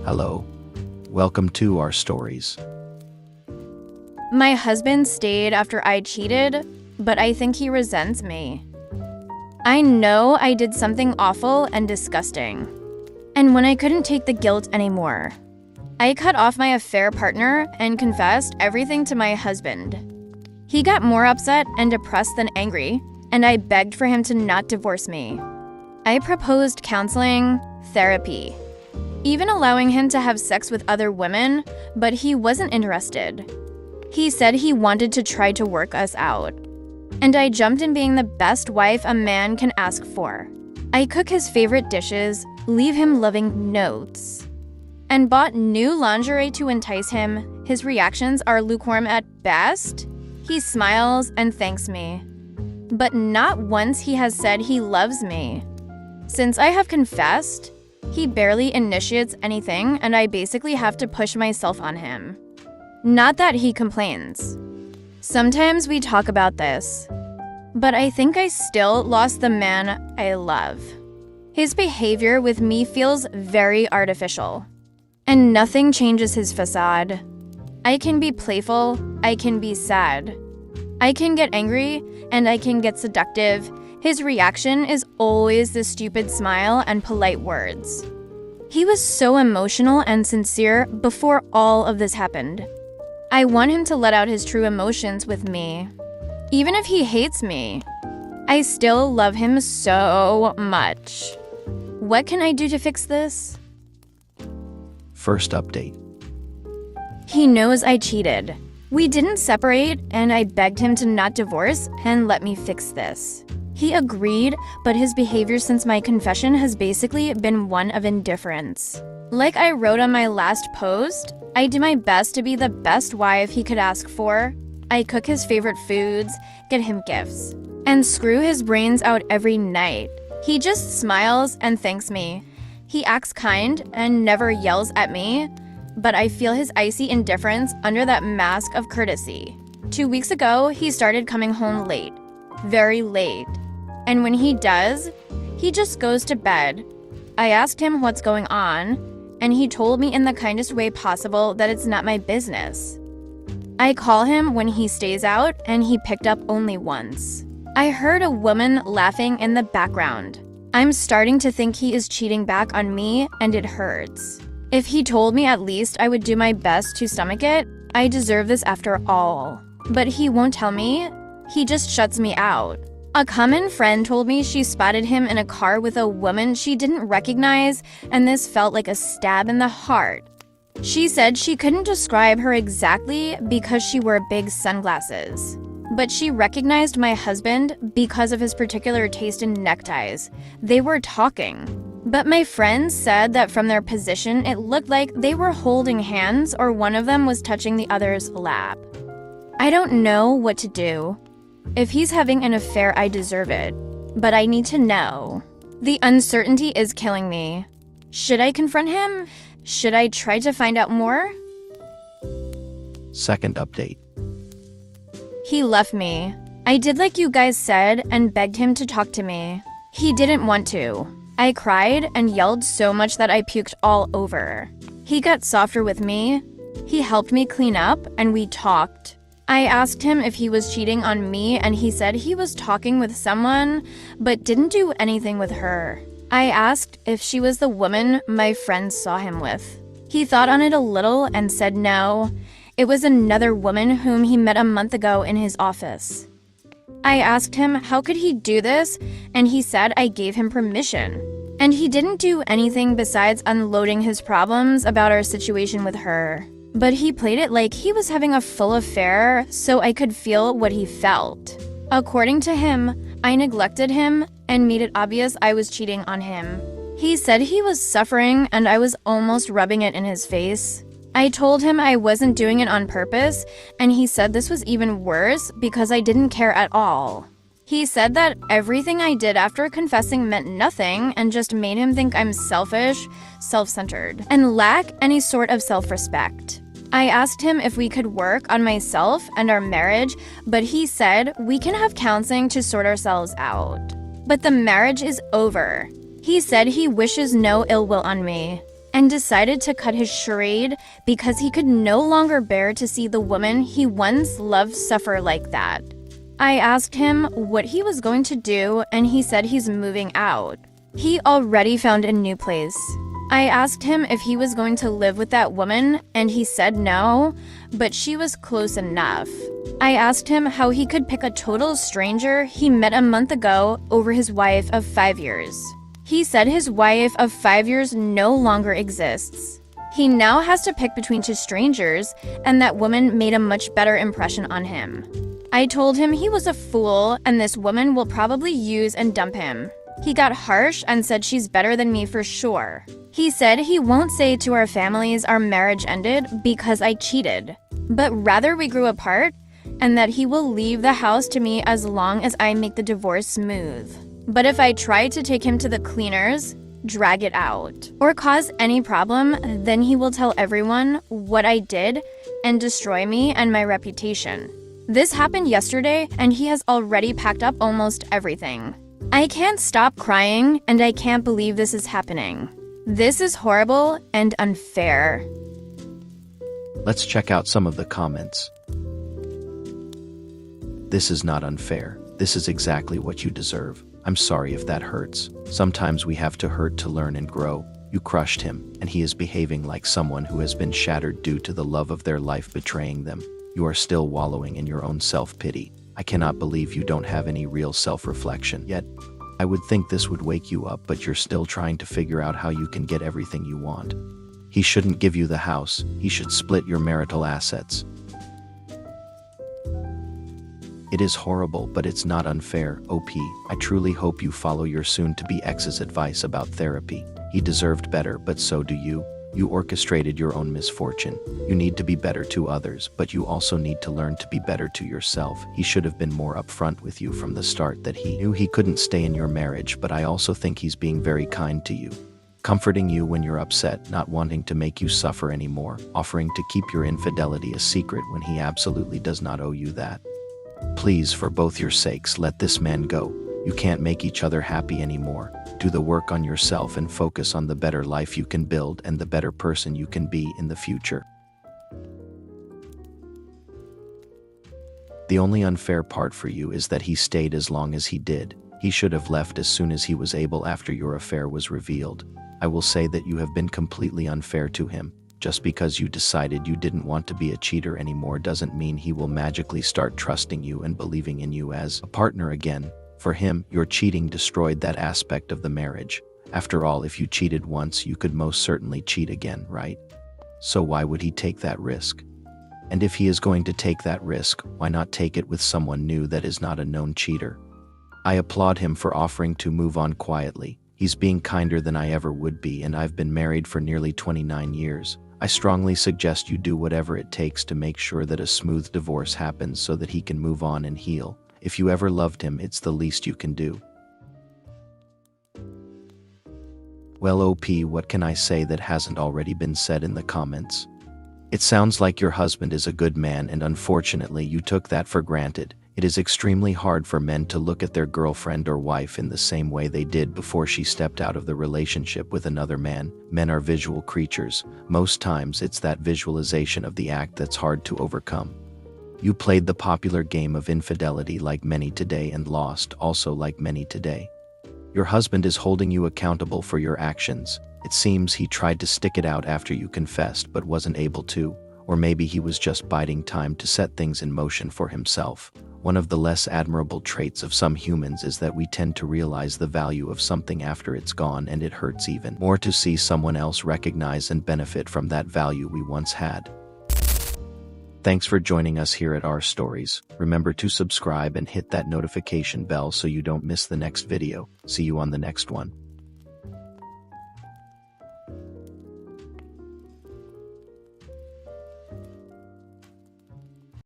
Hello. Welcome to our stories. My husband stayed after I cheated, but I think he resents me. I know I did something awful and disgusting. And when I couldn't take the guilt anymore, I cut off my affair partner and confessed everything to my husband. He got more upset and depressed than angry, and I begged for him to not divorce me. I proposed counseling, therapy, even allowing him to have sex with other women, but he wasn't interested. He said he wanted to try to work us out. And I jumped in being the best wife a man can ask for. I cook his favorite dishes, leave him loving notes, and bought new lingerie to entice him. His reactions are lukewarm at best. He smiles and thanks me. But not once he has said he loves me. Since I have confessed, he barely initiates anything, and I basically have to push myself on him. Not that he complains. Sometimes we talk about this, but I think I still lost the man I love. His behavior with me feels very artificial, and nothing changes his facade. I can be playful, I can be sad. I can get angry, and I can get seductive. His reaction is always the stupid smile and polite words. He was so emotional and sincere before all of this happened. I want him to let out his true emotions with me. Even if he hates me, I still love him so much. What can I do to fix this? First update. He knows I cheated. We didn't separate, and I begged him to not divorce and let me fix this. He agreed, but his behavior since my confession has basically been one of indifference. Like I wrote on my last post, I do my best to be the best wife he could ask for. I cook his favorite foods, get him gifts, and screw his brains out every night. He just smiles and thanks me. He acts kind and never yells at me, but I feel his icy indifference under that mask of courtesy. 2 weeks ago, he started coming home late, very late. And when he does, he just goes to bed. I asked him what's going on, and he told me in the kindest way possible that it's not my business. I call him when he stays out, and he picked up only once. I heard a woman laughing in the background. I'm starting to think he is cheating back on me, and it hurts. If he told me at least I would do my best to stomach it, I deserve this after all. But he won't tell me. He just shuts me out. A common friend told me she spotted him in a car with a woman she didn't recognize, and this felt like a stab in the heart. She said she couldn't describe her exactly because she wore big sunglasses, but she recognized my husband because of his particular taste in neckties. They were talking. But my friends said that from their position, it looked like they were holding hands or one of them was touching the other's lap. I don't know what to do. If he's having an affair, I deserve it, but I need to know. The uncertainty is killing me. Should I confront him? Should I try to find out more? Second update. He left me. I did like you guys said and begged him to talk to me. He didn't want to. I cried and yelled so much that I puked all over. He got softer with me. He helped me clean up and we talked. I asked him if he was cheating on me, and he said he was talking with someone, but didn't do anything with her. I asked if she was the woman my friends saw him with. He thought on it a little and said no. It was another woman whom he met a month ago in his office. I asked him how could he do this, and he said I gave him permission. And he didn't do anything besides unloading his problems about our situation with her. But he played it like he was having a full affair so I could feel what he felt. According to him, I neglected him and made it obvious I was cheating on him. He said he was suffering and I was almost rubbing it in his face. I told him I wasn't doing it on purpose, and he said this was even worse because I didn't care at all. He said that everything I did after confessing meant nothing and just made him think I'm selfish, self-centered, and lack any sort of self-respect. I asked him if we could work on myself and our marriage, but he said we can have counseling to sort ourselves out. But the marriage is over. He said he wishes no ill will on me. and decided to cut his charade because he could no longer bear to see the woman he once loved suffer like that. I asked him what he was going to do, and he said he's moving out. He already found a new place. I asked him if he was going to live with that woman, and he said no, but she was close enough. I asked him how he could pick a total stranger he met a month ago over his wife of 5 years. He said his wife of 5 years no longer exists. He now has to pick between two strangers, and that woman made a much better impression on him. I told him he was a fool, and this woman will probably use and dump him. He got harsh and said she's better than me for sure. He said he won't say to our families our marriage ended because I cheated, but rather we grew apart, and that he will leave the house to me as long as I make the divorce smooth. But if I try to take him to the cleaners, drag it out, or cause any problem, then he will tell everyone what I did and destroy me and my reputation. This happened yesterday, and he has already packed up almost everything. I can't stop crying, and I can't believe this is happening. This is horrible and unfair. Let's check out some of the comments. This is not unfair. This is exactly what you deserve. I'm sorry if that hurts. Sometimes we have to hurt to learn and grow. You crushed him, and he is behaving like someone who has been shattered due to the love of their life betraying them. You are still wallowing in your own self-pity. I cannot believe you don't have any real self-reflection. Yet, I would think this would wake you up, but you're still trying to figure out how you can get everything you want. He shouldn't give you the house. He should split your marital assets. It is horrible, but it's not unfair. OP, I truly hope you follow your soon-to-be ex's advice about therapy. He deserved better, but so do you. You orchestrated your own misfortune. You need to be better to others, but you also need to learn to be better to yourself. He should have been more upfront with you from the start that he knew he couldn't stay in your marriage, but I also think he's being very kind to you. Comforting you when you're upset, not wanting to make you suffer anymore, offering to keep your infidelity a secret when he absolutely does not owe you that. Please, for both your sakes, let this man go. You can't make each other happy anymore. Do the work on yourself and focus on the better life you can build and the better person you can be in the future. The only unfair part for you is that he stayed as long as he did. He should have left as soon as he was able after your affair was revealed. I will say that you have been completely unfair to him. Just because you decided you didn't want to be a cheater anymore doesn't mean he will magically start trusting you and believing in you as a partner again. For him, your cheating destroyed that aspect of the marriage. After all, if you cheated once, you could most certainly cheat again, right? So why would he take that risk? And if he is going to take that risk, why not take it with someone new that is not a known cheater? I applaud him for offering to move on quietly. He's being kinder than I ever would be, and I've been married for nearly 29 years. I strongly suggest you do whatever it takes to make sure that a smooth divorce happens so that he can move on and heal. If you ever loved him, it's the least you can do. Well, OP, what can I say that hasn't already been said in the comments? It sounds like your husband is a good man, and unfortunately you took that for granted. It is extremely hard for men to look at their girlfriend or wife in the same way they did before she stepped out of the relationship with another man. Men are visual creatures. Most times it's that visualization of the act that's hard to overcome. You played the popular game of infidelity like many today and lost also like many today. Your husband is holding you accountable for your actions. It seems he tried to stick it out after you confessed but wasn't able to, or maybe he was just biding time to set things in motion for himself. One of the less admirable traits of some humans is that we tend to realize the value of something after it's gone, and it hurts even more to see someone else recognize and benefit from that value we once had. Thanks for joining us here at Our Stories. Remember to subscribe and hit that notification bell so you don't miss the next video. See you on the next one.